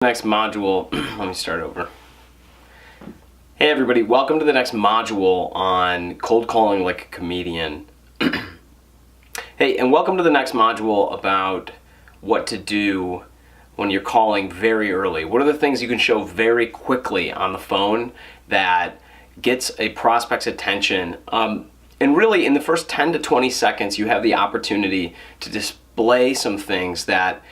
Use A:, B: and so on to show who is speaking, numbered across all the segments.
A: Next module, let me start over. Hey everybody, welcome to the next module on cold calling like a comedian. Hey, and welcome to the next module about what to do when you're calling very early. What are the things you can show very quickly on the phone that gets a prospect's attention? And really in the first 10 to 20 seconds you have the opportunity to display some things that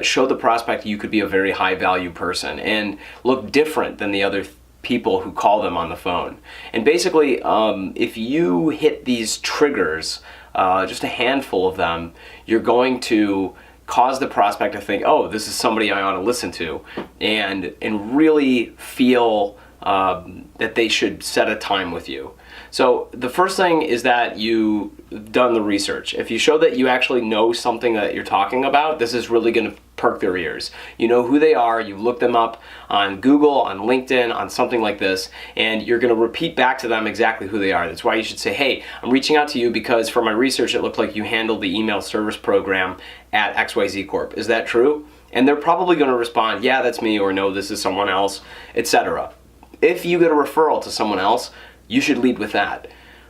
A: show the prospect you could be a very high value person and look different than the other people who call them on the phone. And basically, if you hit these triggers, just a handful of them, you're going to cause the prospect to think, oh, this is somebody I ought to listen to, and really feel that they should set a time with you. So the first thing is that you've done the research. If you show that you actually know something that you're talking about, this is really going to perk their ears. You know who they are, you've looked them up on Google, on LinkedIn, on something like this, and you're going to repeat back to them exactly who they are. That's why you should say, hey, I'm reaching out to you because for my research it looked like you handled the email service program at XYZ Corp. Is that true? And they're probably going to respond, yeah, that's me, or no, this is someone else, etc. If you get a referral to someone else, you should lead with that.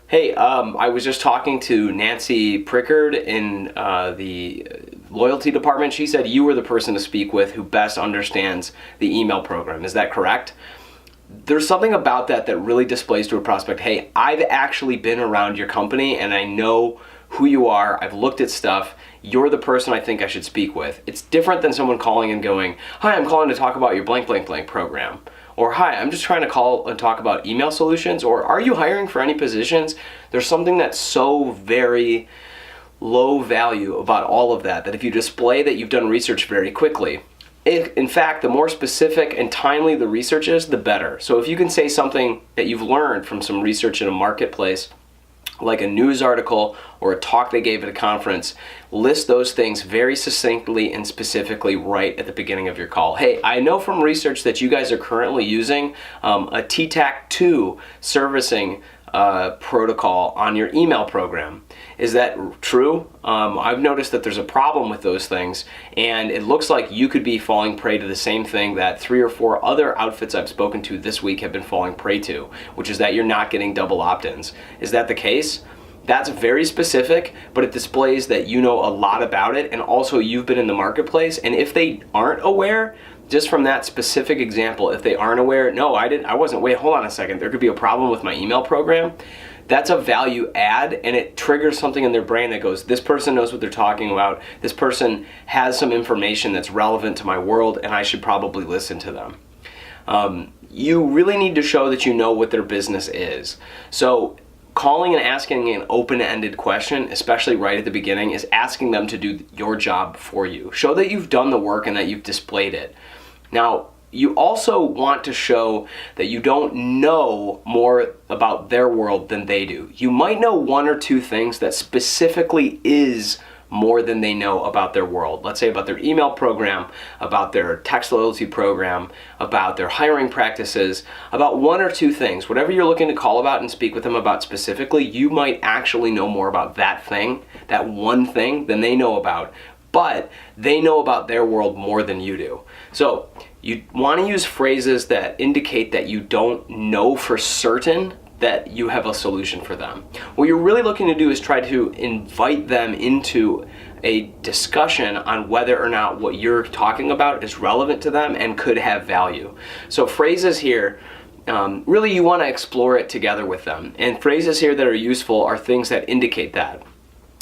A: Hey, I was just talking to Nancy Prickard in the loyalty department. She said you were the person to speak with who best understands the email program. Is that correct? There's something about that that really displays to a prospect, hey, I've actually been around your company and I know who you are. I've looked at stuff. You're the person I think I should speak with. It's different than someone calling and going, hi, I'm calling to talk about your blank blank blank program. Or, hi, I'm just trying to call and talk about email solutions. Or, are you hiring for any positions? There's something that's so very low value about all of that, that if you display that you've done research very quickly, in fact, the more specific and timely the research is, the better. So if you can say something that you've learned from some research in a marketplace, like a news article or a talk they gave at a conference, list those things very succinctly and specifically right at the beginning of your call. Hey, I know from research that you guys are currently using a TTAC2 servicing protocol on your email program. Is that true? I've noticed that there's a problem with those things, and it looks like you could be falling prey to the same thing that 3 or 4 other outfits I've spoken to this week have been falling prey to, which is that you're not getting double opt-ins. Is that the case? That's very specific, but it displays that you know a lot about it, and also you've been in the marketplace. And if they aren't aware, just from that specific example, if they aren't aware, no, I wasn't, wait, hold on a second, there could be a problem with my email program, that's a value add, and it triggers something in their brain that goes, this person knows what they're talking about, this person has some information that's relevant to my world, and I should probably listen to them. You really need to show that you know what their business is. So calling and asking an open-ended question, especially right at the beginning, is asking them to do your job for you. Show that you've done the work and that you've displayed it. Now, you also want to show that you don't know more about their world than they do. You might know 1 or 2 things that specifically is more than they know about their world. Let's say about their email program, about their text loyalty program, about their hiring practices, about 1 or 2 things. Whatever you're looking to call about and speak with them about specifically, you might actually know more about that thing, that one thing, than they know about. But they know about their world more than you do. So you want to use phrases that indicate that you don't know for certain that you have a solution for them. What you're really looking to do is try to invite them into a discussion on whether or not what you're talking about is relevant to them and could have value. So phrases here, really you want to explore it together with them. And phrases here that are useful are things that indicate that.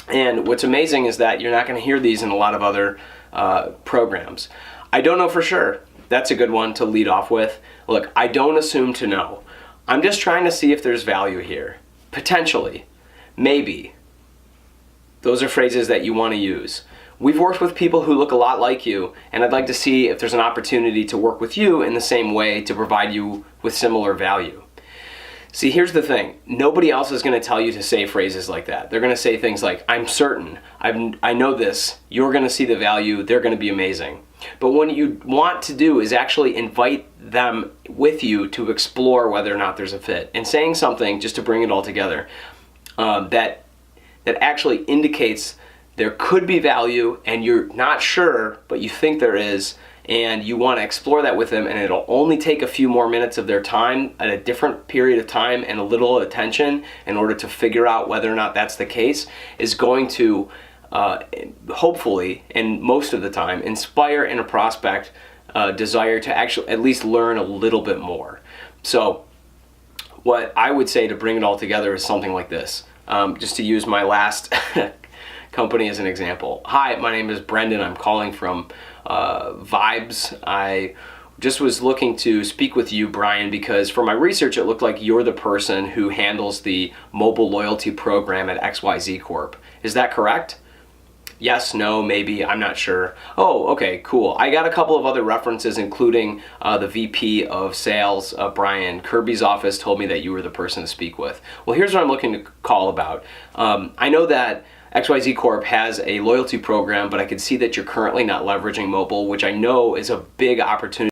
A: And what's amazing is that you're not going to hear these in a lot of other programs. I don't know for sure. That's a good one to lead off with. Look, I don't assume to know. I'm just trying to see if there's value here. Potentially. Maybe. Those are phrases that you want to use. We've worked with people who look a lot like you, and I'd like to see if there's an opportunity to work with you in the same way to provide you with similar value. See, here's the thing. Nobody else is going to tell you to say phrases like that. They're going to say things like, I'm certain, I know this, you're going to see the value, they're going to be amazing. But what you want to do is actually invite them with you to explore whether or not there's a fit. And saying something, just to bring it all together, that actually indicates there could be value and you're not sure, but you think there is, and you want to explore that with them, and it'll only take a few more minutes of their time at a different period of time and a little attention in order to figure out whether or not that's the case, is going to hopefully, and most of the time, inspire in a prospect desire to actually at least learn a little bit more. So what I would say to bring it all together is something like this. Just to use my last company as an example. Hi, my name is Brendan. I'm calling from Vibes. I just was looking to speak with you, Brian, because for my research, it looked like you're the person who handles the mobile loyalty program at XYZ Corp. Is that correct? Yes, no, maybe, I'm not sure. Oh, okay, cool. I got a couple of other references, including the VP of Sales, Brian Kirby's office, told me that you were the person to speak with. Well, here's what I'm looking to call about. I know that XYZ Corp has a loyalty program, but I can see that you're currently not leveraging mobile, which I know is a big opportunity